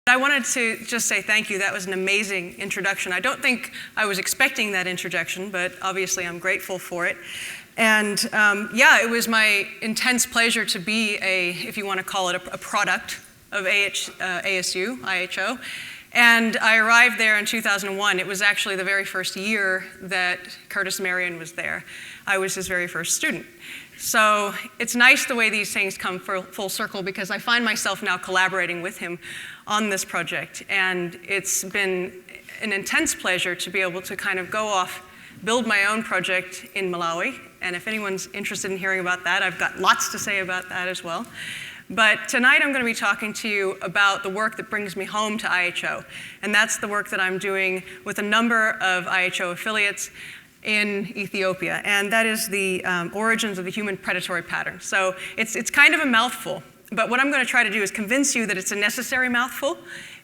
I wanted to just say thank you. That was an amazing introduction. I don't think I was expecting that introduction, but obviously I'm grateful for it. And yeah, it was my intense pleasure to be if you want to call it a product of ASU, IHO. And I arrived there in 2001. It was actually the very first year that Curtis Marion was there. I was his very first student. So it's nice the way these things come full circle, because I find myself now collaborating with him on this project. And it's been an intense pleasure to be able to kind of go off, build my own project in Malawi. And if anyone's interested in hearing about that, I've got lots to say about that as well. But tonight I'm going to be talking to you about the work that brings me home to IHO. And that's the work that I'm doing with a number of IHO affiliates in Ethiopia. And that is the origins of the human predatory pattern. So it's kind of a mouthful. But what I'm going to try to do is convince you that it's a necessary mouthful,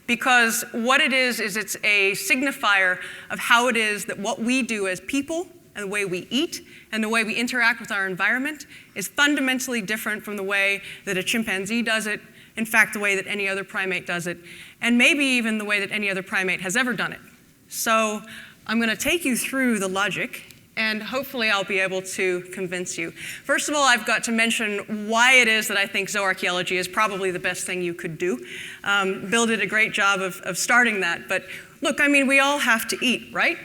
because what it is it's a signifier of how it is that what we do as people and the way we eat and the way we interact with our environment is fundamentally different from the way that a chimpanzee does it, in fact, the way that any other primate does it, and maybe even the way that any other primate has ever done it. So I'm going to take you through the logic, and hopefully I'll be able to convince you. First of all, I've got to mention why it is that I think zooarchaeology is probably the best thing you could do. Bill did a great job of starting that, but look, I mean, we all have to eat, right?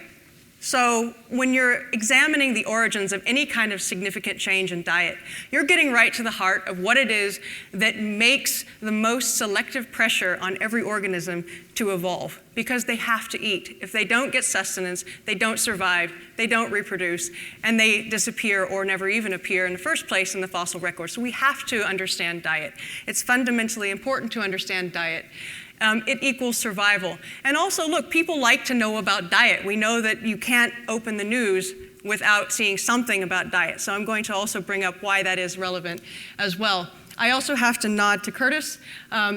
So when you're examining the origins of any kind of significant change in diet, you're getting right to the heart of what it is that makes the most selective pressure on every organism to evolve, because they have to eat. If they don't get sustenance, they don't survive, they don't reproduce, and they disappear or never even appear in the first place in the fossil record. So we have to understand diet. It's fundamentally important to understand diet. It equals survival. And also, look, people like to know about diet. We know that you can't open the news without seeing something about diet. So I'm going to also bring up why that is relevant as well. I also have to nod to Curtis.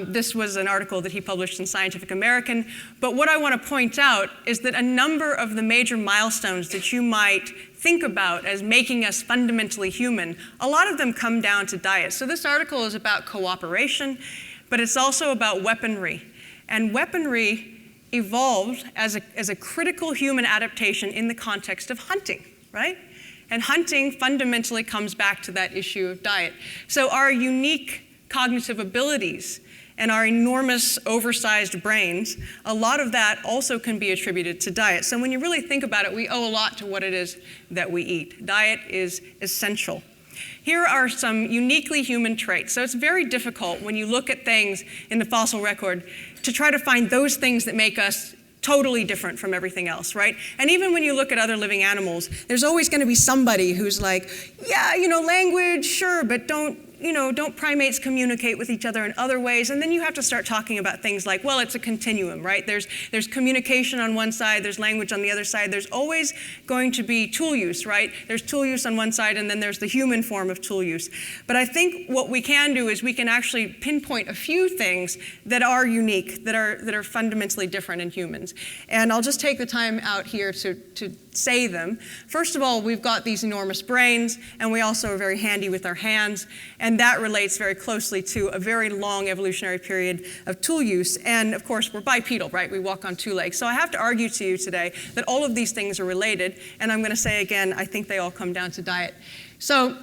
This was an article that he published in Scientific American. But what I want to point out is that a number of the major milestones that you might think about as making us fundamentally human, a lot of them come down to diet. So this article is about cooperation, but it's also about weaponry. And weaponry evolved as a critical human adaptation in the context of hunting, right? And hunting fundamentally comes back to that issue of diet. So our unique cognitive abilities and our enormous oversized brains, a lot of that also can be attributed to diet. So when you really think about it, we owe a lot to what it is that we eat. Diet is essential. Here are some uniquely human traits. So it's very difficult when you look at things in the fossil record to try to find those things that make us totally different from everything else, right? And even when you look at other living animals, there's always going to be somebody who's like, yeah, language, sure, but don't primates communicate with each other in other ways? And then you have to start talking about things like, well, it's a continuum, right? There's communication on one side, there's language on the other side. There's always going to be tool use, right? There's tool use on one side, and then there's the human form of tool use. But I think what we can do is we can actually pinpoint a few things that are unique, that are fundamentally different in humans. And I'll just take the time out here to say them. First of all, we've got these enormous brains, and we also are very handy with our hands, and that relates very closely to a very long evolutionary period of tool use. And of course, we're bipedal, right? We walk on two legs. So I have to argue to you today that all of these things are related, and I'm going to say again, I think they all come down to diet. So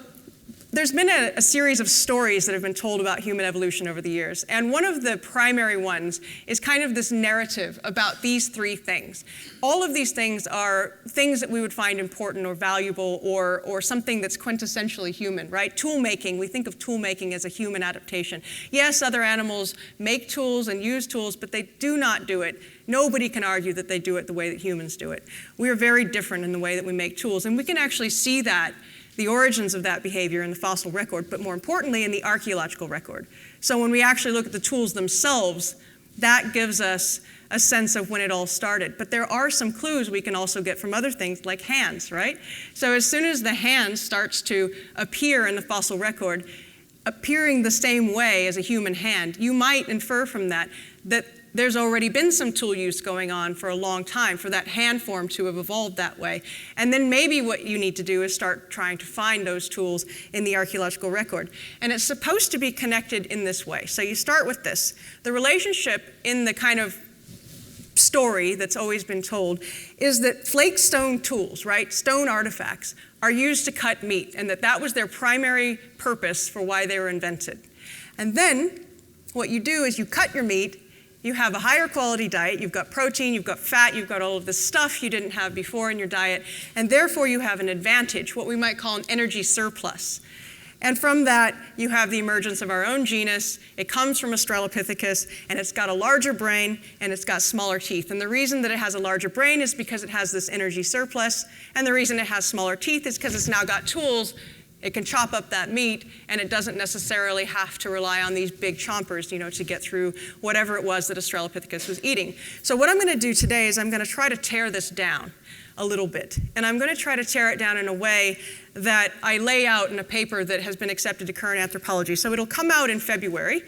there's been a series of stories that have been told about human evolution over the years. And one of the primary ones is kind of this narrative about these three things. All of these things are things that we would find important or valuable or something that's quintessentially human, right? Tool making, we think of tool making as a human adaptation. Yes, other animals make tools and use tools, but they do not do it. Nobody can argue that they do it the way that humans do it. We are very different in the way that we make tools, and we can actually see that, the origins of that behavior in the fossil record, but more importantly in the archaeological record. So when we actually look at the tools themselves, that gives us a sense of when it all started. But there are some clues we can also get from other things like hands, right? So as soon as the hand starts to appear in the fossil record, appearing the same way as a human hand, you might infer from that that there's already been some tool use going on for a long time for that hand form to have evolved that way. And then maybe what you need to do is start trying to find those tools in the archaeological record. And it's supposed to be connected in this way. So you start with this. The relationship in the kind of story that's always been told is that flake stone tools, right, stone artifacts, are used to cut meat, and that was their primary purpose for why they were invented. And then what you do is you cut your meat. You have a higher quality diet, you've got protein, you've got fat, you've got all of this stuff you didn't have before in your diet, and therefore you have an advantage, what we might call an energy surplus. And from that, you have the emergence of our own genus. It comes from Australopithecus, and it's got a larger brain, and it's got smaller teeth. And the reason that it has a larger brain is because it has this energy surplus, and the reason it has smaller teeth is because it's now got tools. It can chop up that meat, and it doesn't necessarily have to rely on these big chompers, to get through whatever it was that Australopithecus was eating. So what I'm going to do today is I'm going to try to tear this down a little bit. And I'm going to try to tear it down in a way that I lay out in a paper that has been accepted to current anthropology. So it'll come out in February.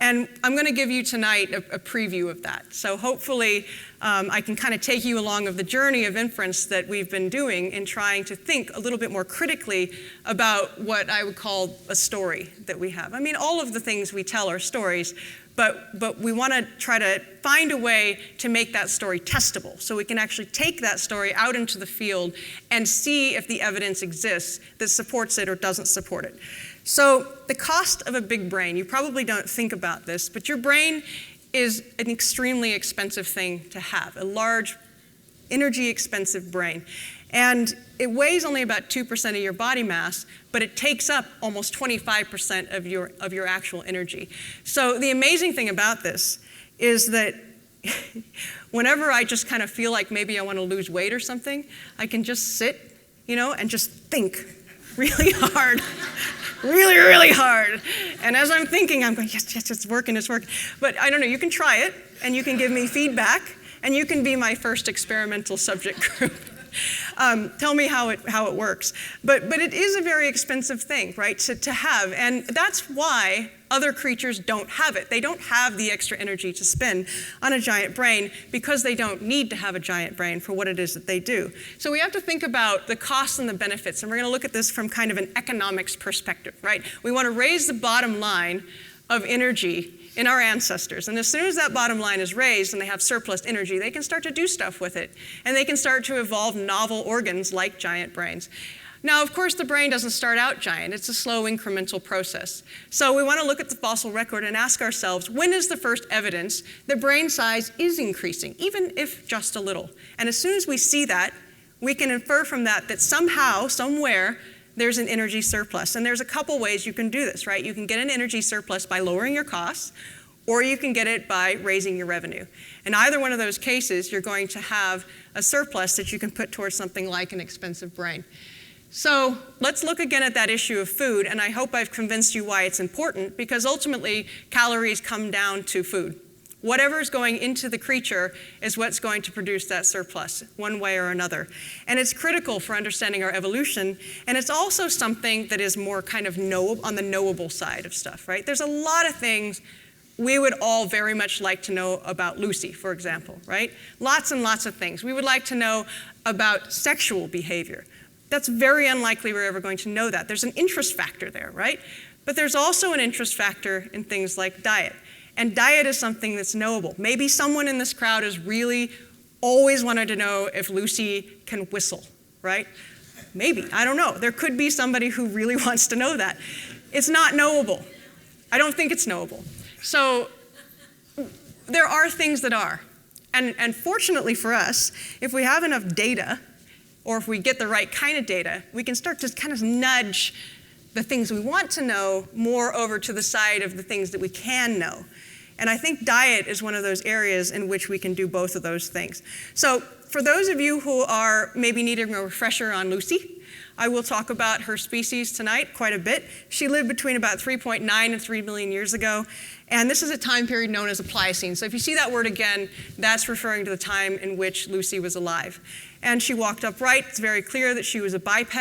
And I'm going to give you tonight a preview of that. So hopefully I can kind of take you along of the journey of inference that we've been doing in trying to think a little bit more critically about what I would call a story that we have. I mean, all of the things we tell are stories, but we want to try to find a way to make that story testable so we can actually take that story out into the field and see if the evidence exists that supports it or doesn't support it. So the cost of a big brain, you probably don't think about this, but your brain is an extremely expensive thing to have, a large, energy-expensive brain. And it weighs only about 2% of your body mass, but it takes up almost 25% of your actual energy. So the amazing thing about this is that whenever I just kind of feel like maybe I want to lose weight or something, I can just sit, and just think really hard. Really, really hard. And as I'm thinking, I'm going, yes, it's working, it's working. But I don't know, you can try it, and you can give me feedback, and you can be my first experimental subject group. Tell me how it works. But it is a very expensive thing, right, to have. And that's why other creatures don't have it. They don't have the extra energy to spend on a giant brain because they don't need to have a giant brain for what it is that they do. So we have to think about the costs and the benefits. And we're going to look at this from kind of an economics perspective, right? We want to raise the bottom line of energy in our ancestors. And as soon as that bottom line is raised and they have surplus energy, they can start to do stuff with it. And they can start to evolve novel organs like giant brains. Now, of course, the brain doesn't start out giant. It's a slow incremental process. So we want to look at the fossil record and ask ourselves, when is the first evidence that brain size is increasing, even if just a little? And as soon as we see that, we can infer from that somehow, somewhere, there's an energy surplus. And there's a couple ways you can do this, right? You can get an energy surplus by lowering your costs, or you can get it by raising your revenue. In either one of those cases, you're going to have a surplus that you can put towards something like an expensive brain. So let's look again at that issue of food, and I hope I've convinced you why it's important, because ultimately calories come down to food. Whatever's going into the creature is what's going to produce that surplus, one way or another. And it's critical for understanding our evolution, and it's also something that is more kind of on the knowable side of stuff, right? There's a lot of things we would all very much like to know about Lucy, for example, right? Lots and lots of things. We would like to know about sexual behavior. That's very unlikely we're ever going to know that. There's an interest factor there, right? But there's also an interest factor in things like diet. And diet is something that's knowable. Maybe someone in this crowd has really always wanted to know if Lucy can whistle, right? Maybe, I don't know. There could be somebody who really wants to know that. It's not knowable. I don't think it's knowable. So there are things that are. And fortunately for us, if we have enough data, or if we get the right kind of data, we can start to kind of nudge the things we want to know more over to the side of the things that we can know. And I think diet is one of those areas in which we can do both of those things. So for those of you who are maybe needing a refresher on Lucy, I will talk about her species tonight quite a bit. She lived between about 3.9 and 3 million years ago. And this is a time period known as a Pliocene. So if you see that word again, that's referring to the time in which Lucy was alive. And she walked upright. It's very clear that she was a biped.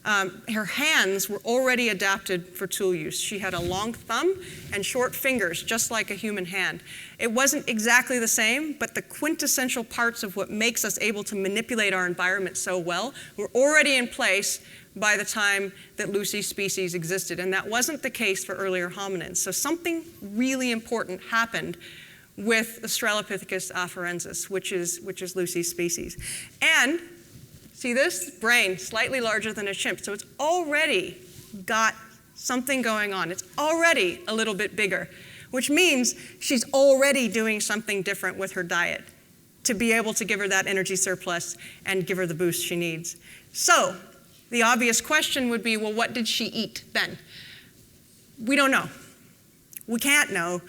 her hands were already adapted for tool use. She had a long thumb and short fingers, just like a human hand. It wasn't exactly the same, but the quintessential parts of what makes us able to manipulate our environment so well were already in place by the time that Lucy's species existed, and that wasn't the case for earlier hominins. So something really important happened with Australopithecus afarensis, which is Lucy's species. And see this? Brain, slightly larger than a chimp. So it's already got something going on. It's already a little bit bigger, which means she's already doing something different with her diet to be able to give her that energy surplus and give her the boost she needs. So the obvious question would be, well, what did she eat then? We don't know. We can't know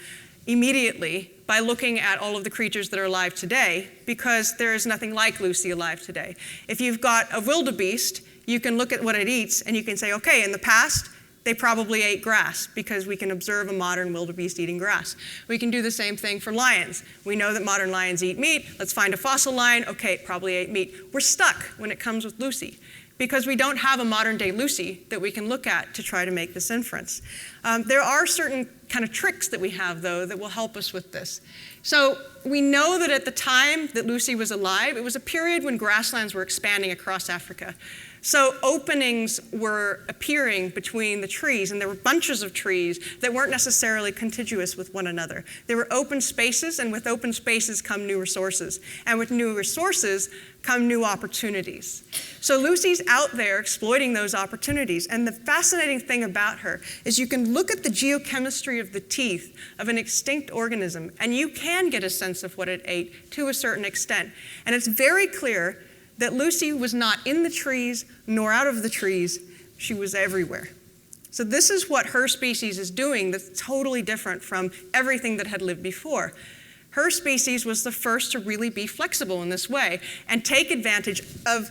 immediately by looking at all of the creatures that are alive today, because there is nothing like Lucy alive today. If you've got a wildebeest, you can look at what it eats and you can say, okay, in the past, they probably ate grass, because we can observe a modern wildebeest eating grass. We can do the same thing for lions. We know that modern lions eat meat. Let's find a fossil lion. Okay, it probably ate meat. We're stuck when it comes with Lucy, because we don't have a modern day Lucy that we can look at to try to make this inference. There are certain kind of tricks that we have, though, that will help us with this. So we know that at the time that Lucy was alive, it was a period when grasslands were expanding across Africa. So openings were appearing between the trees, and there were bunches of trees that weren't necessarily contiguous with one another. There were open spaces, and with open spaces come new resources. And with new resources come new opportunities. So Lucy's out there exploiting those opportunities. And the fascinating thing about her is you can look at the geochemistry of the teeth of an extinct organism, and you can get a sense of what it ate to a certain extent. And it's very clear that Lucy was not in the trees nor out of the trees. She was everywhere. So this is what her species is doing that's totally different from everything that had lived before. Her species was the first to really be flexible in this way and take advantage of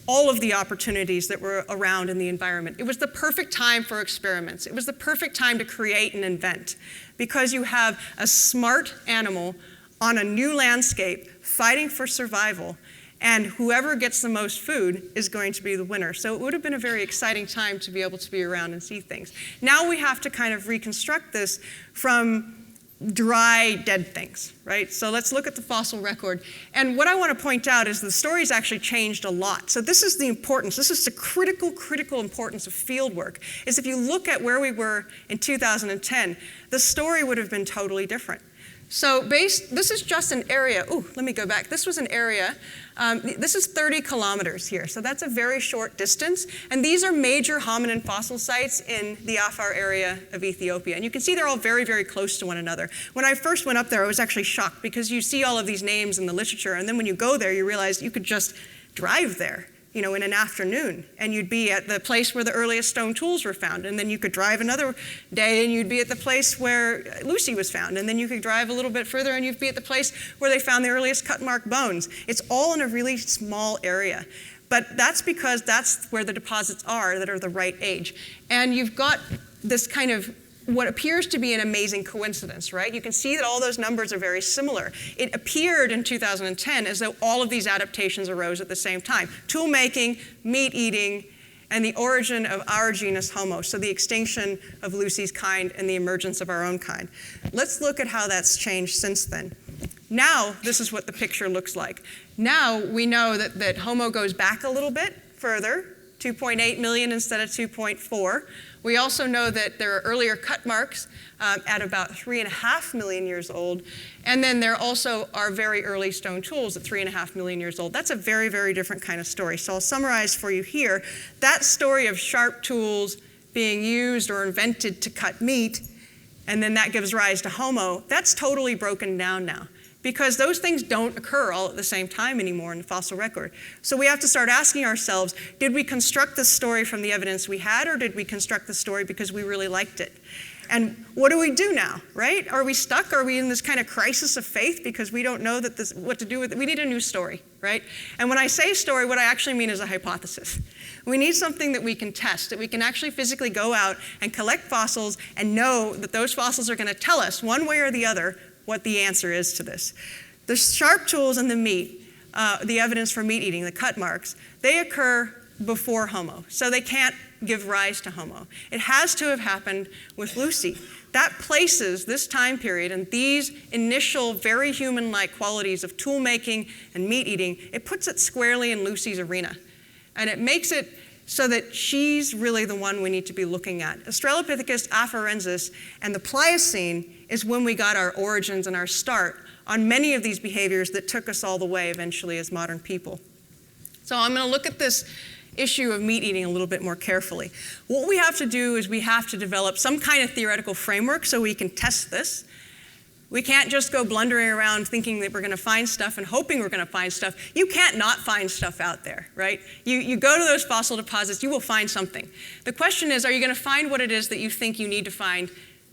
all of the opportunities that were around in the environment. It was the perfect time for experiments. It was the perfect time to create and invent, because you have a smart animal on a new landscape fighting for survival, and whoever gets the most food is going to be the winner. So it would have been a very exciting time to be able to be around and see things. Now we have to kind of reconstruct this from dry, dead things, right? So let's look at the fossil record. And what I want to point out is the story's actually changed a lot. So this is the importance, this is the critical importance of fieldwork, is if you look at where we were in 2010, the story would have been totally different. So this is just an area, let me go back. This was an area, this is 30 kilometers here, so that's a very short distance. And these are major hominin fossil sites in the Afar area of Ethiopia. And you can see they're all very, very close to one another. When I first went up there, I was actually shocked, because you see all of these names in the literature, and then when you go there, you realize you could just drive there, in an afternoon, and you'd be at the place where the earliest stone tools were found, and then you could drive another day and you'd be at the place where Lucy was found, and then you could drive a little bit further and you'd be at the place where they found the earliest cut mark bones. It's all in a really small area, but that's because that's where the deposits are that are the right age. And you've got this kind of what appears to be an amazing coincidence, right? You can see that all those numbers are very similar. It appeared in 2010 as though all of these adaptations arose at the same time. Tool making, meat eating, and the origin of our genus Homo, so the extinction of Lucy's kind and the emergence of our own kind. Let's look at how that's changed since then. Now, this is what the picture looks like. Now, we know that Homo goes back a little bit further, 2.8 million instead of 2.4. We also know that there are earlier cut marks at about 3.5 million years old. And then there also are very early stone tools at 3.5 million years old. That's a very, very different kind of story. So I'll summarize for you here. That story of sharp tools being used or invented to cut meat, and then that gives rise to Homo, that's totally broken down now, because those things don't occur all at the same time anymore in the fossil record. So we have to start asking ourselves, did we construct this story from the evidence we had, or did we construct the story because we really liked it? And what do we do now, right? Are we stuck? Are we in this kind of crisis of faith because we don't know what to do with it? We need a new story, right? And when I say story, what I actually mean is a hypothesis. We need something that we can test, that we can actually physically go out and collect fossils and know that those fossils are going to tell us one way or the other what the answer is to this. The sharp tools and the meat, the evidence for meat eating, the cut marks, they occur before Homo, so they can't give rise to Homo. It has to have happened with Lucy. That places this time period and these initial very human-like qualities of tool making and meat eating, it puts it squarely in Lucy's arena. And it makes it so that she's really the one we need to be looking at. Australopithecus afarensis and the Pliocene is when we got our origins and our start on many of these behaviors that took us all the way eventually as modern people. So I'm going to look at this issue of meat eating a little bit more carefully. What we have to do is we have to develop some kind of theoretical framework so we can test this. We can't just go blundering around thinking that we're going to find stuff and hoping we're going to find stuff. You can't not find stuff out there, right? You go to those fossil deposits, you will find something. The question is, are you going to find what it is that you think you need to find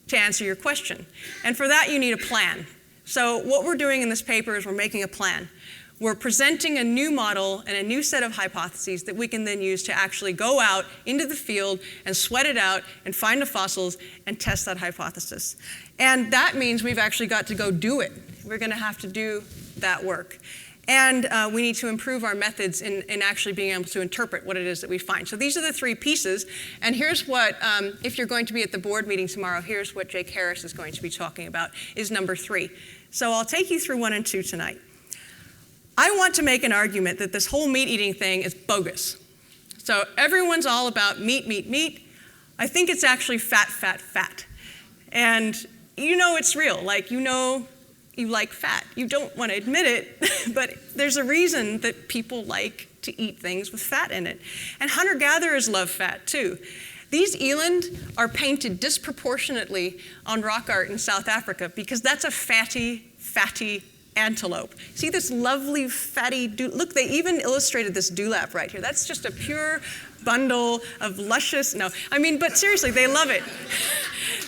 to answer your question? And for that, you need a plan. So what we're doing in this paper is we're making a plan. We're presenting a new model and a new set of hypotheses that we can then use to actually go out into the field and sweat it out and find the fossils and test that hypothesis. And that means we've actually got to go do it. We're going to have to do that work. And we need to improve our methods in actually being able to interpret what it is that we find. So these are the three pieces. And here's what, if you're going to be at the board meeting tomorrow, here's what Jake Harris is going to be talking about, is number 3. So I'll take you through 1 and 2 tonight. I want to make an argument that this whole meat eating thing is bogus. So everyone's all about meat, meat, meat. I think it's actually fat, fat, fat. And you know it's real. Like, you know you like fat. You don't want to admit it, but there's a reason that people like to eat things with fat in it. And hunter-gatherers love fat too. These eland are painted disproportionately on rock art in South Africa because that's a fatty, fatty antelope. See this lovely fatty, look, they even illustrated this dewlap right here. That's just a pure bundle of luscious, but seriously, they love it.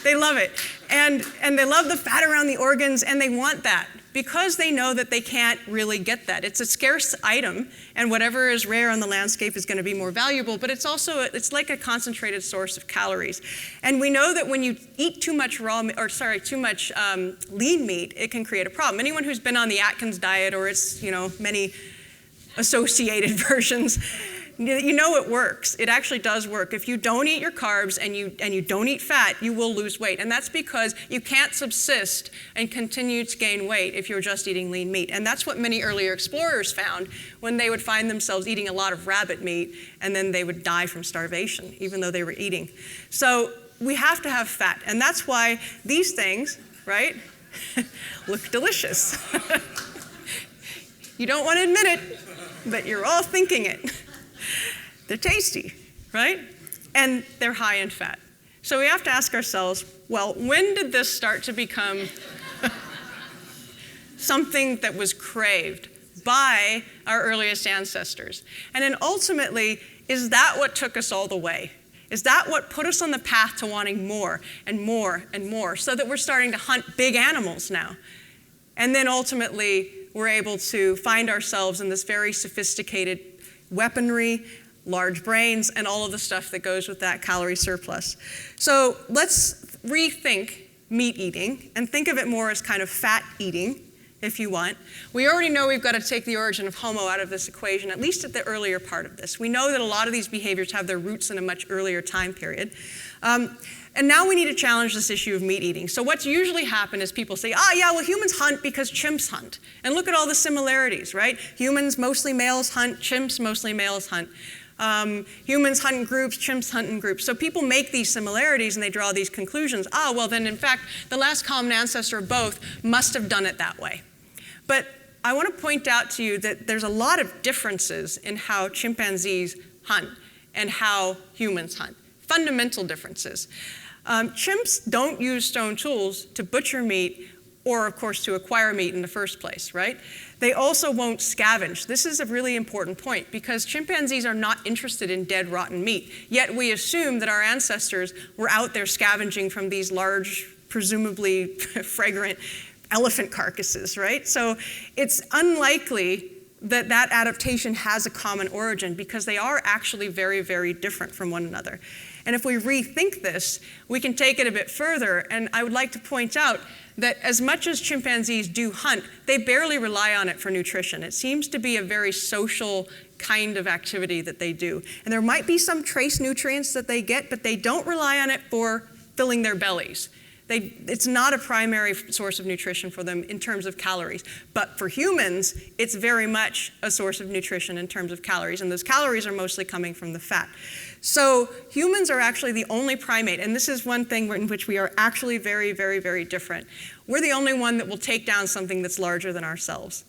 They love it. And they love the fat around the organs, and they want that because they know that they can't really get that. It's a scarce item, and whatever is rare on the landscape is going to be more valuable, but it's like a concentrated source of calories. And we know that when you eat too much lean meat, it can create a problem. Anyone who's been on the Atkins diet or its, many associated versions, you know it works. It actually does work. If you don't eat your carbs and you don't eat fat, you will lose weight. And that's because you can't subsist and continue to gain weight if you're just eating lean meat. And that's what many earlier explorers found when they would find themselves eating a lot of rabbit meat and then they would die from starvation, even though they were eating. So we have to have fat. And that's why these things, right, look delicious. You don't want to admit it, but you're all thinking it. They're tasty, right? And they're high in fat. So we have to ask ourselves, well, when did this start to become something that was craved by our earliest ancestors? And then ultimately, is that what took us all the way? Is that what put us on the path to wanting more and more and more, so that we're starting to hunt big animals now? And then ultimately, we're able to find ourselves in this very sophisticated weaponry, large brains, and all of the stuff that goes with that calorie surplus. So let's rethink meat eating and think of it more as kind of fat eating, if you want. We already know we've got to take the origin of Homo out of this equation, at least at the earlier part of this. We know that a lot of these behaviors have their roots in a much earlier time period. And now we need to challenge this issue of meat eating. So what's usually happened is people say, humans hunt because chimps hunt. And look at all the similarities, right? Humans, mostly males, hunt. Chimps, mostly males, hunt. Humans hunt in groups, chimps hunt in groups. So people make these similarities and they draw these conclusions. Then in fact, the last common ancestor of both must have done it that way. But I want to point out to you that there's a lot of differences in how chimpanzees hunt and how humans hunt. Fundamental differences. Chimps don't use stone tools to butcher meat or, of course, to acquire meat in the first place, right? They also won't scavenge. This is a really important point because chimpanzees are not interested in dead, rotten meat. Yet we assume that our ancestors were out there scavenging from these large, presumably fragrant elephant carcasses, right? So it's unlikely that that adaptation has a common origin because they are actually very, very different from one another. And if we rethink this, we can take it a bit further. And I would like to point out that as much as chimpanzees do hunt, they barely rely on it for nutrition. It seems to be a very social kind of activity that they do. And there might be some trace nutrients that they get, but they don't rely on it for filling their bellies. It's not a primary source of nutrition for them in terms of calories. But for humans, it's very much a source of nutrition in terms of calories, and those calories are mostly coming from the fat. So humans are actually the only primate, and this is one thing in which we are actually very, very, very different. We're the only one that will take down something that's larger than ourselves.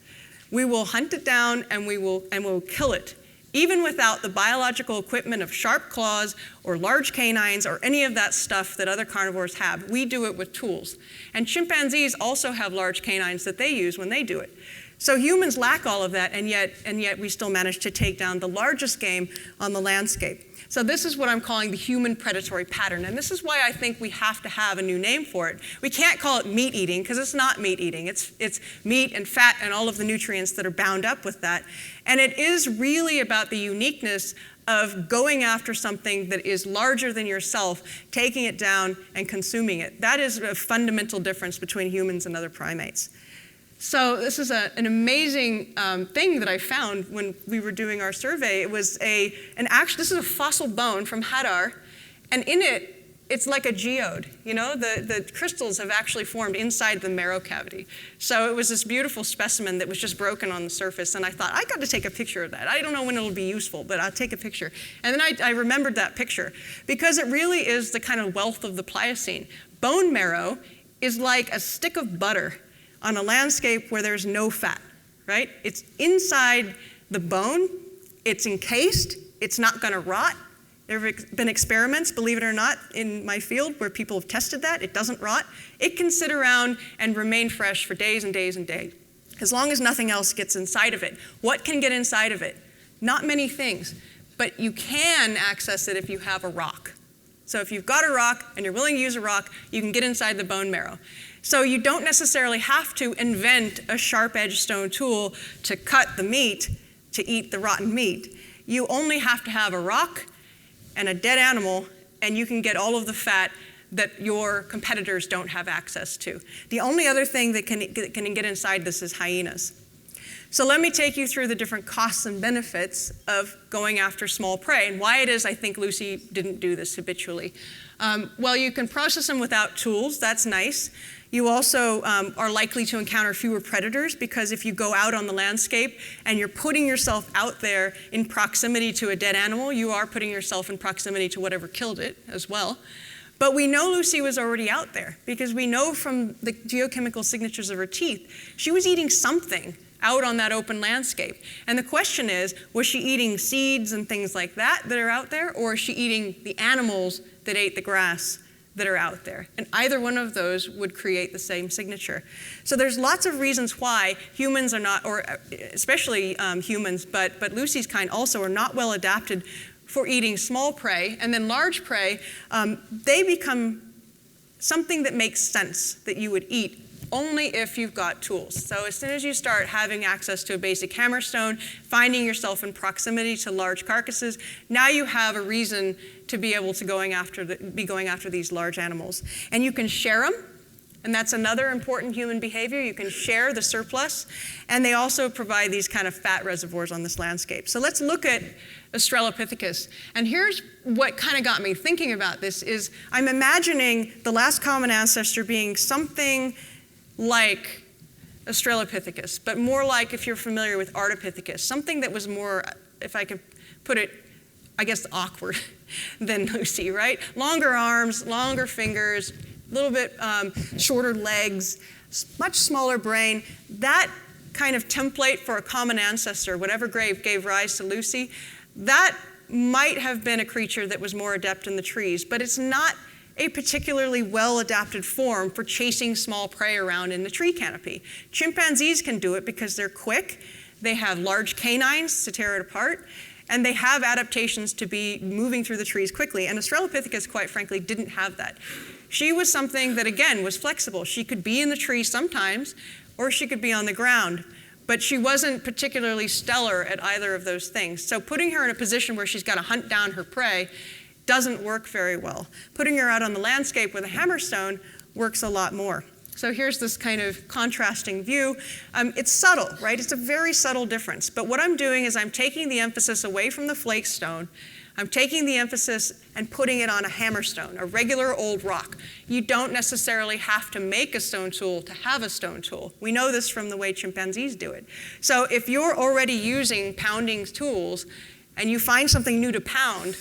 We will hunt it down and we'll kill it, even without the biological equipment of sharp claws or large canines or any of that stuff that other carnivores have. We do it with tools. And chimpanzees also have large canines that they use when they do it. So humans lack all of that, and yet we still manage to take down the largest game on the landscape. So this is what I'm calling the human predatory pattern, and this is why I think we have to have a new name for it. We can't call it meat eating, because it's not meat eating. It's meat and fat and all of the nutrients that are bound up with that. And it is really about the uniqueness of going after something that is larger than yourself, taking it down and consuming it. That is a fundamental difference between humans and other primates. So this is an amazing thing that I found when we were doing our survey. It was this is a fossil bone from Hadar, and in it, it's like a geode. You know, the crystals have actually formed inside the marrow cavity. So it was this beautiful specimen that was just broken on the surface, and I thought, I got to take a picture of that. I don't know when it'll be useful, but I'll take a picture. And then I remembered that picture, because it really is the kind of wealth of the Pliocene. Bone marrow is like a stick of butter on a landscape where there's no fat, right? It's inside the bone, it's encased, it's not gonna rot. There have been experiments, believe it or not, in my field where people have tested that. It doesn't rot. It can sit around and remain fresh for days and days and days, as long as nothing else gets inside of it. What can get inside of it? Not many things, but you can access it if you have a rock. So if you've got a rock and you're willing to use a rock, you can get inside the bone marrow. So you don't necessarily have to invent a sharp-edged stone tool to cut the meat, to eat the rotten meat. You only have to have a rock and a dead animal, and you can get all of the fat that your competitors don't have access to. The only other thing that can get inside this is hyenas. So let me take you through the different costs and benefits of going after small prey, and why it is I think Lucy didn't do this habitually. Well, you can process them without tools. That's nice. You also are likely to encounter fewer predators, because if you go out on the landscape and you're putting yourself out there in proximity to a dead animal, you are putting yourself in proximity to whatever killed it as well. But we know Lucy was already out there, because we know from the geochemical signatures of her teeth, she was eating something out on that open landscape. And the question is, was she eating seeds and things like that are out there, or is she eating the animals that ate the grass that are out there? And either one of those would create the same signature. So there's lots of reasons why humans are not, or especially humans, but Lucy's kind also are not well adapted for eating small prey. And then large prey, they become something that makes sense that you would eat only if you've got tools. So as soon as you start having access to a basic hammerstone, finding yourself in proximity to large carcasses, now you have a reason to be able to going after these large animals. And you can share them, and that's another important human behavior. You can share the surplus, and they also provide these kind of fat reservoirs on this landscape. So let's look at Australopithecus. And here's what kind of got me thinking about this is I'm imagining the last common ancestor being something like Australopithecus, but more like, if you're familiar with Ardipithecus, something that was more, if I could put it, I guess, awkward than Lucy, right? Longer arms, longer fingers, a little bit shorter legs, much smaller brain. That kind of template for a common ancestor, whatever gave rise to Lucy, that might have been a creature that was more adept in the trees, but it's not a particularly well-adapted form for chasing small prey around in the tree canopy. Chimpanzees can do it because they're quick, they have large canines to tear it apart, and they have adaptations to be moving through the trees quickly. And Australopithecus, quite frankly, didn't have that. She was something that, again, was flexible. She could be in the tree sometimes, or she could be on the ground. But she wasn't particularly stellar at either of those things. So putting her in a position where she's got to hunt down her prey doesn't work very well. Putting her out on the landscape with a hammerstone works a lot more. So here's this kind of contrasting view. It's subtle, right? It's a very subtle difference. But what I'm doing is I'm taking the emphasis away from the flake stone. I'm taking the emphasis and putting it on a hammerstone, a regular old rock. You don't necessarily have to make a stone tool to have a stone tool. We know this from the way chimpanzees do it. So if you're already using pounding tools and you find something new to pound,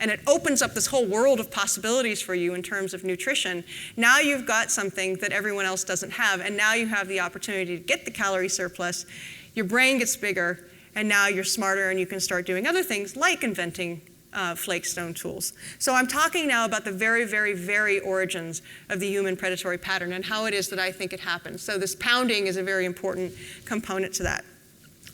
and it opens up this whole world of possibilities for you in terms of nutrition, now you've got something that everyone else doesn't have, and now you have the opportunity to get the calorie surplus, your brain gets bigger, and now you're smarter and you can start doing other things like inventing flake stone tools. So I'm talking now about the very, very, very origins of the human predatory pattern and how it is that I think it happens. So this pounding is a very important component to that.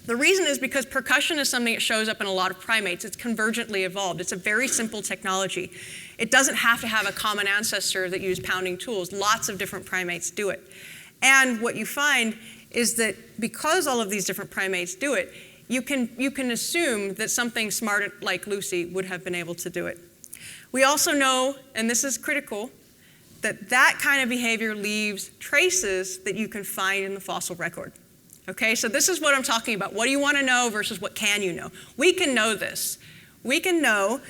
The reason is because percussion is something that shows up in a lot of primates. It's convergently evolved. It's a very simple technology. It doesn't have to have a common ancestor that used pounding tools. Lots of different primates do it. And what you find is that because all of these different primates do it, you can assume that something smart like Lucy would have been able to do it. We also know, and this is critical, that that kind of behavior leaves traces that you can find in the fossil record. Okay, so this is what I'm talking about. What do you want to know versus what can you know? We can know this. We can know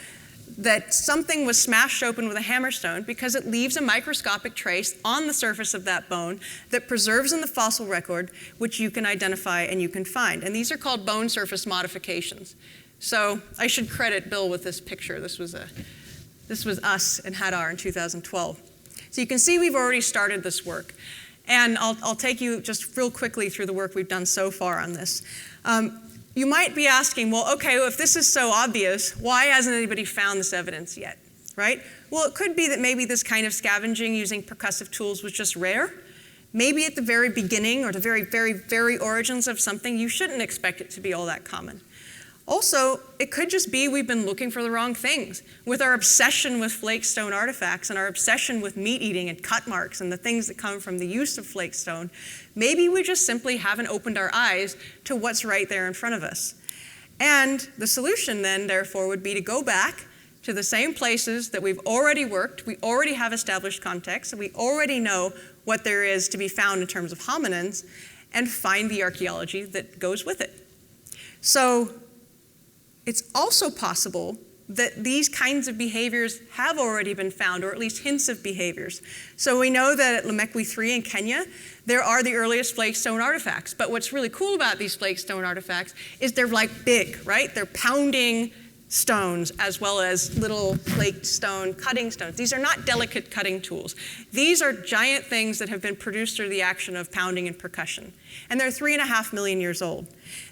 that something was smashed open with a hammerstone because it leaves a microscopic trace on the surface of that bone that preserves in the fossil record, which you can identify and you can find. And these are called bone surface modifications. So I should credit Bill with this picture. This was us in Hadar in 2012. So you can see we've already started this work. And I'll take you just real quickly through the work we've done so far on this. You might be asking, well, okay, well, if this is so obvious, why hasn't anybody found this evidence yet, right? Well, it could be that maybe this kind of scavenging using percussive tools was just rare. Maybe at the very beginning or the very, very, very origins of something, you shouldn't expect it to be all that common. Also, it could just be we've been looking for the wrong things. With our obsession with flake stone artifacts and our obsession with meat eating and cut marks and the things that come from the use of flake stone, maybe we just simply haven't opened our eyes to what's right there in front of us. And the solution then, therefore, would be to go back to the same places that we've already worked, we already have established context, we already know what there is to be found in terms of hominins, and find the archaeology that goes with it. So it's also possible that these kinds of behaviors have already been found, or at least hints of behaviors. So we know that at Lemekwi 3 in Kenya, there are the earliest flake stone artifacts. But what's really cool about these flake stone artifacts is they're like big, right? They're pounding stones as well as little flake stone cutting stones. These are not delicate cutting tools. These are giant things that have been produced through the action of pounding and percussion. And they're 3.5 million years old.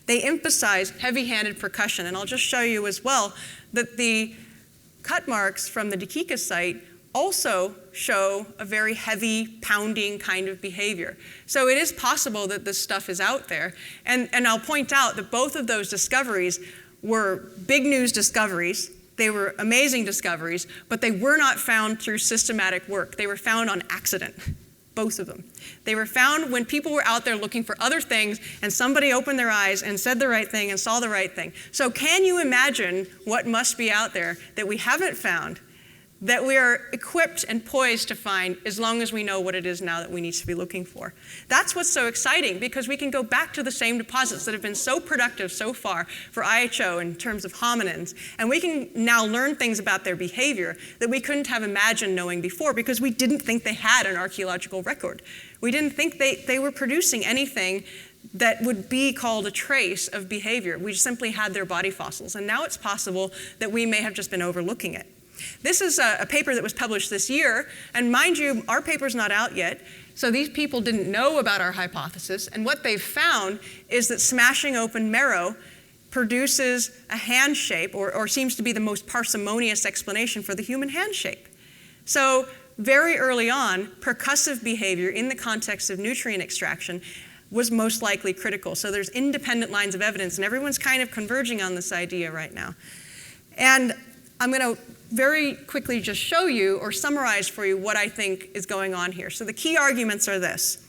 They emphasize heavy-handed percussion. And I'll just show you as well that the cut marks from the Dakika site also show a very heavy pounding kind of behavior. So it is possible that this stuff is out there. And I'll point out that both of those discoveries were big news discoveries. They were amazing discoveries, but they were not found through systematic work. They were found on accident, both of them. They were found when people were out there looking for other things and somebody opened their eyes and said the right thing and saw the right thing. So can you imagine what must be out there that we haven't found, that we are equipped and poised to find as long as we know what it is now that we need to be looking for? That's what's so exciting, because we can go back to the same deposits that have been so productive so far for IHO in terms of hominins, and we can now learn things about their behavior that we couldn't have imagined knowing before because we didn't think they had an archaeological record. We didn't think they were producing anything that would be called a trace of behavior. We simply had their body fossils, and now it's possible that we may have just been overlooking it. This is a paper that was published this year, and mind you, our paper's not out yet, so these people didn't know about our hypothesis, and what they've found is that smashing open marrow produces a hand shape, or seems to be the most parsimonious explanation for the human hand shape. So very early on, percussive behavior in the context of nutrient extraction was most likely critical. So there's independent lines of evidence, and everyone's kind of converging on this idea right now. And I'm going to very quickly just show you or summarize for you what I think is going on here. So the key arguments are this.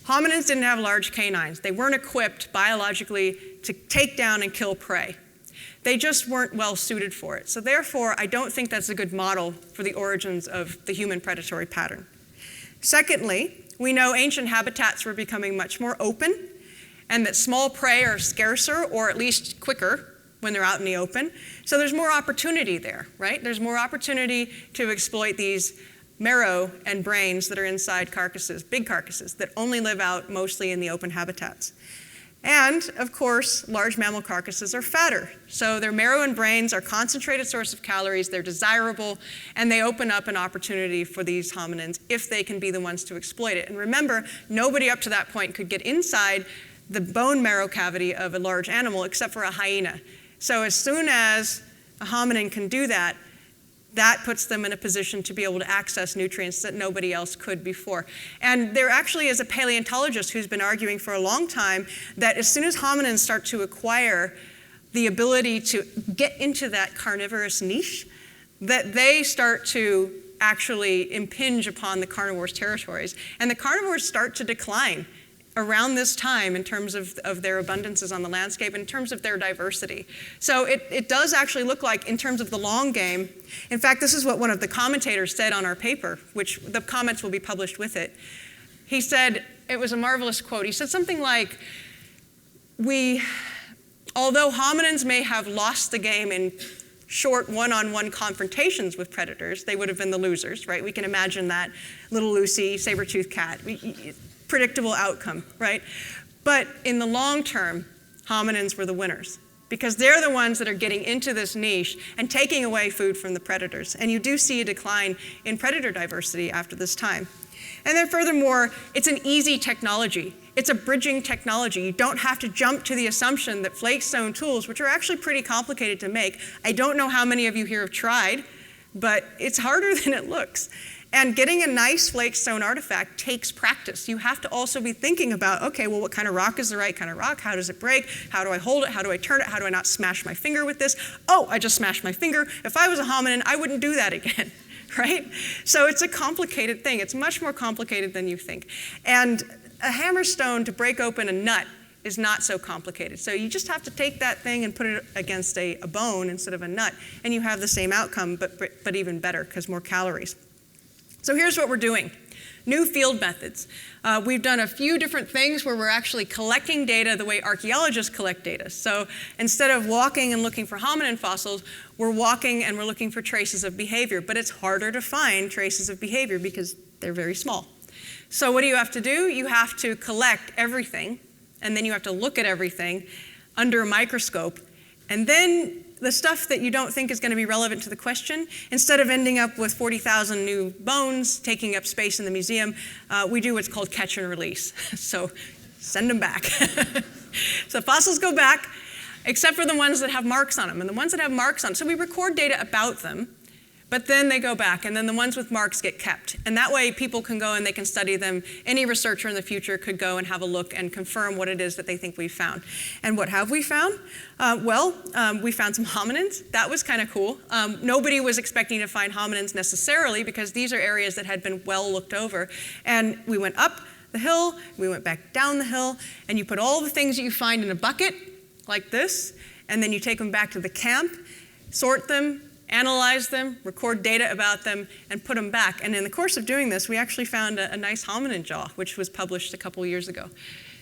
Hominins didn't have large canines. They weren't equipped biologically to take down and kill prey. They just weren't well suited for it. So therefore, I don't think that's a good model for the origins of the human predatory pattern. Secondly, We know ancient habitats were becoming much more open, and that small prey are scarcer, or at least quicker when they're out in the open. So there's more opportunity there, right? There's more opportunity to exploit these marrow and brains that are inside carcasses, big carcasses, that only live out mostly in the open habitats. And, of course, large mammal carcasses are fatter. So their marrow and brains are concentrated source of calories, they're desirable, and they open up an opportunity for these hominins if they can be the ones to exploit it. And remember, nobody up to that point could get inside the bone marrow cavity of a large animal except for a hyena. So as soon as a hominin can do that, that puts them in a position to be able to access nutrients that nobody else could before. And there actually is a paleontologist who's been arguing for a long time that as soon as hominins start to acquire the ability to get into that carnivorous niche, that they start to actually impinge upon the carnivores' territories. And the carnivores start to decline around this time in terms of their abundances on the landscape, in terms of their diversity. So it does actually look like, in terms of the long game, in fact, this is what one of the commentators said on our paper, which the comments will be published with it. He said, it was a marvelous quote, he said something like, although hominins may have lost the game in short one-on-one confrontations with predators, they would have been the losers, right? We can imagine that little Lucy, saber-toothed cat, predictable outcome, right? But in the long term, hominins were the winners because they're the ones that are getting into this niche and taking away food from the predators. And you do see a decline in predator diversity after this time. And then furthermore, it's an easy technology. It's a bridging technology. You don't have to jump to the assumption that flake stone tools, which are actually pretty complicated to make. I don't know how many of you here have tried, but it's harder than it looks. And getting a nice flake stone artifact takes practice. You have to also be thinking about, okay, well, what kind of rock is the right kind of rock? How does it break? How do I hold it? How do I turn it? How do I not smash my finger with this? Oh, I just smashed my finger. If I was a hominin, I wouldn't do that again, right? So it's a complicated thing. It's much more complicated than you think. And a hammerstone to break open a nut is not so complicated. So you just have to take that thing and put it against a bone instead of a nut, and you have the same outcome, but even better, because more calories. So here's what we're doing. New field methods. We've done a few different things where we're actually collecting data the way archaeologists collect data. So instead of walking and looking for hominin fossils, we're walking and we're looking for traces of behavior. But it's harder to find traces of behavior because they're very small. So what do you have to do? You have to collect everything, and then you have to look at everything under a microscope. And then the stuff that you don't think is going to be relevant to the question, instead of ending up with 40,000 new bones taking up space in the museum, we do what's called catch and release. So send them back. So fossils go back, except for the ones that have marks on them. And the ones that have marks on them, so we record data about them, but then they go back, and then the ones with marks get kept. And that way people can go and they can study them. Any researcher in the future could go and have a look and confirm what it is that they think we found. And what have we found? We found some hominins. That was kind of cool. Nobody was expecting to find hominins necessarily because these are areas that had been well looked over. And we went up the hill, we went back down the hill, and you put all the things that you find in a bucket like this, and then you take them back to the camp, sort them, analyze them, record data about them, and put them back. And in the course of doing this, we actually found a nice hominin jaw, which was published a couple years ago.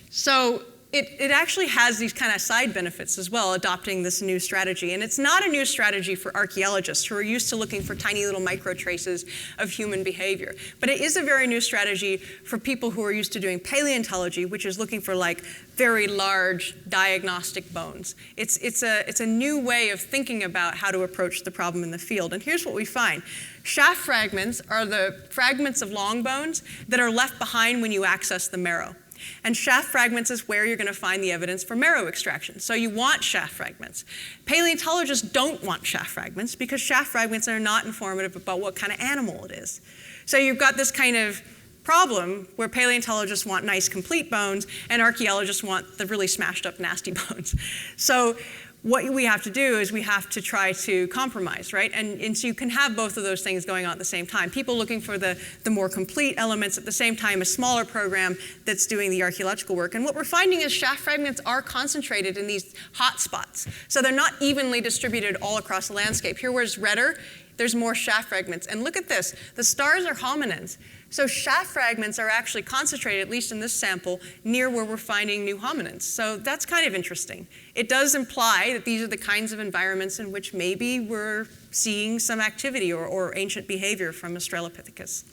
So it actually has these kind of side benefits as well, adopting this new strategy. And it's not a new strategy for archaeologists who are used to looking for tiny little micro traces of human behavior. But it is a very new strategy for people who are used to doing paleontology, which is looking for like very large diagnostic bones. It's a new way of thinking about how to approach the problem in the field. And here's what we find. Shaft fragments are the fragments of long bones that are left behind when you access the marrow. And shaft fragments is where you're going to find the evidence for marrow extraction. So you want shaft fragments. Paleontologists don't want shaft fragments because shaft fragments are not informative about what kind of animal it is. So you've got this kind of problem where paleontologists want nice, complete bones, and archaeologists want the really smashed up, nasty bones. So what we have to do is we have to try to compromise, right? And so you can have both of those things going on at the same time. People looking for the more complete elements, at the same time a smaller program that's doing the archaeological work. And what we're finding is shaft fragments are concentrated in these hot spots. So they're not evenly distributed all across the landscape. Here where it's redder, there's more shaft fragments. And look at this, the stars are hominins. So shaft fragments are actually concentrated, at least in this sample, near where we're finding new hominins. So that's kind of interesting. It does imply that these are the kinds of environments in which maybe we're seeing some activity or ancient behavior from Australopithecus.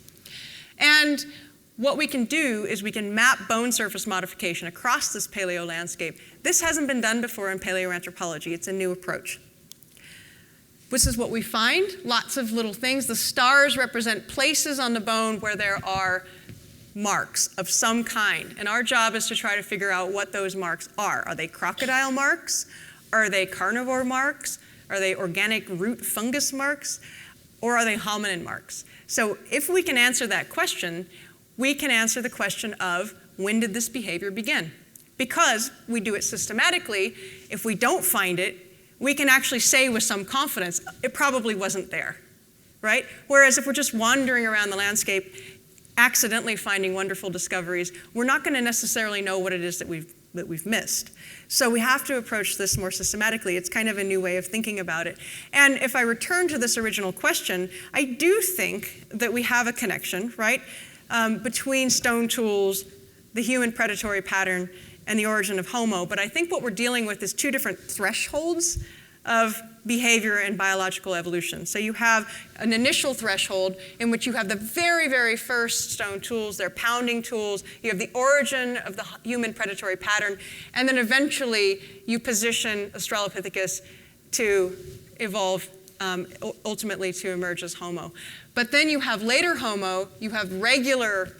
And what we can do is we can map bone surface modification across this paleo landscape. This hasn't been done before in paleoanthropology. It's a new approach. This is what we find, lots of little things. The stars represent places on the bone where there are marks of some kind. And our job is to try to figure out what those marks are. Are they crocodile marks? Are they carnivore marks? Are they organic root fungus marks? Or are they hominin marks? So if we can answer that question, we can answer the question of when did this behavior begin? Because we do it systematically, if we don't find it, we can actually say with some confidence, it probably wasn't there, right? Whereas if we're just wandering around the landscape, accidentally finding wonderful discoveries, we're not going to necessarily know what it is that we've missed. So we have to approach this more systematically. It's kind of a new way of thinking about it. And if I return to this original question, I do think that we have a connection, right, between stone tools, the human predatory pattern, and the origin of Homo, but I think what we're dealing with is two different thresholds of behavior and biological evolution. So you have an initial threshold in which you have the very, very first stone tools, they're pounding tools, you have the origin of the human predatory pattern, and then eventually you position Australopithecus to evolve ultimately to emerge as Homo. But then you have later Homo, you have regular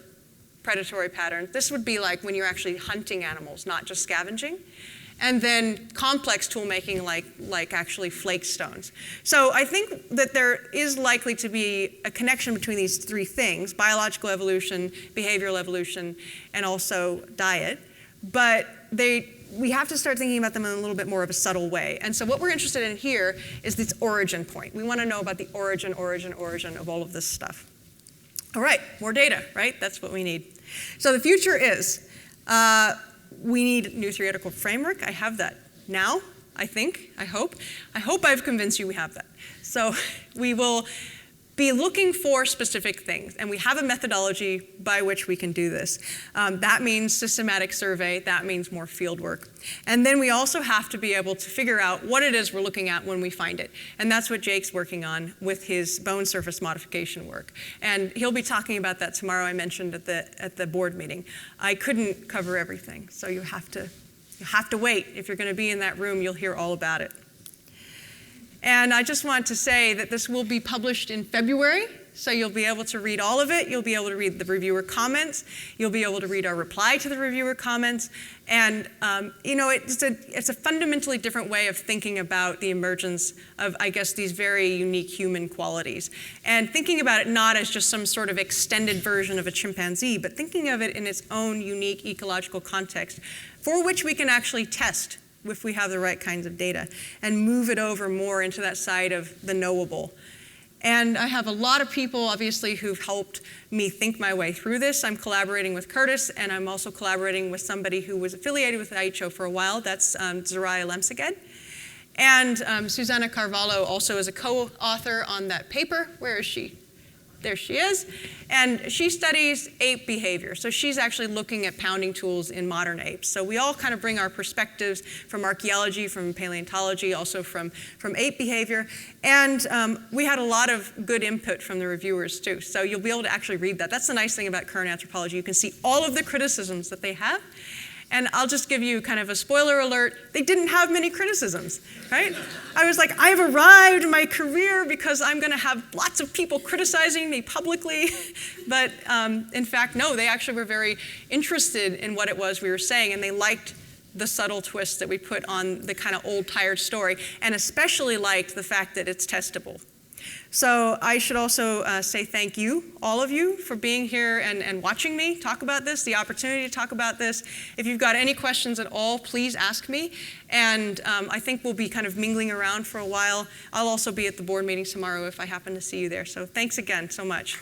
predatory pattern. This would be like when you're actually hunting animals, not just scavenging. And then complex tool making like actually flake stones. So I think that there is likely to be a connection between these three things, biological evolution, behavioral evolution, and also diet. But we have to start thinking about them in a little bit more of a subtle way. And so what we're interested in here is this origin point. We want to know about the origin of all of this stuff. All right, more data, right? That's what we need. So the future is, we need a new theoretical framework. I have that now, I think, I hope. I hope I've convinced you we have that. So we will be looking for specific things, and we have a methodology by which we can do this. That means systematic survey, that means more field work. And then we also have to be able to figure out what it is we're looking at when we find it. And that's what Jake's working on with his bone surface modification work. And he'll be talking about that tomorrow, I mentioned at the board meeting. I couldn't cover everything, so you have to wait. If you're going to be in that room, you'll hear all about it. And I just want to say that this will be published in February, so you'll be able to read all of it. You'll be able to read the reviewer comments. You'll be able to read our reply to the reviewer comments. And it's a fundamentally different way of thinking about the emergence of, I guess, these very unique human qualities. And thinking about it not as just some sort of extended version of a chimpanzee, but thinking of it in its own unique ecological context, for which we can actually test if we have the right kinds of data, and move it over more into that side of the knowable. And I have a lot of people, obviously, who've helped me think my way through this. I'm collaborating with Curtis, and I'm also collaborating with somebody who was affiliated with IHO for a while. That's Zoraya Lemseged. And Susanna Carvalho also is a co-author on that paper. Where is she? There she is. And she studies ape behavior. So she's actually looking at pounding tools in modern apes. So we all kind of bring our perspectives from archaeology, from paleontology, also from ape behavior. And we had a lot of good input from the reviewers too. So you'll be able to actually read that. That's the nice thing about current anthropology. You can see all of the criticisms that they have. And I'll just give you kind of a spoiler alert. They didn't have many criticisms, right? I was like, I've arrived in my career because I'm going to have lots of people criticizing me publicly. But in fact, no, they actually were very interested in what it was we were saying, and they liked the subtle twist that we put on the kind of old, tired story, and especially liked the fact that it's testable. So I should also say thank you, all of you, for being here and watching me talk about this, the opportunity to talk about this. If you've got any questions at all, please ask me. And I think we'll be kind of mingling around for a while. I'll also be at the board meeting tomorrow if I happen to see you there. So thanks again so much.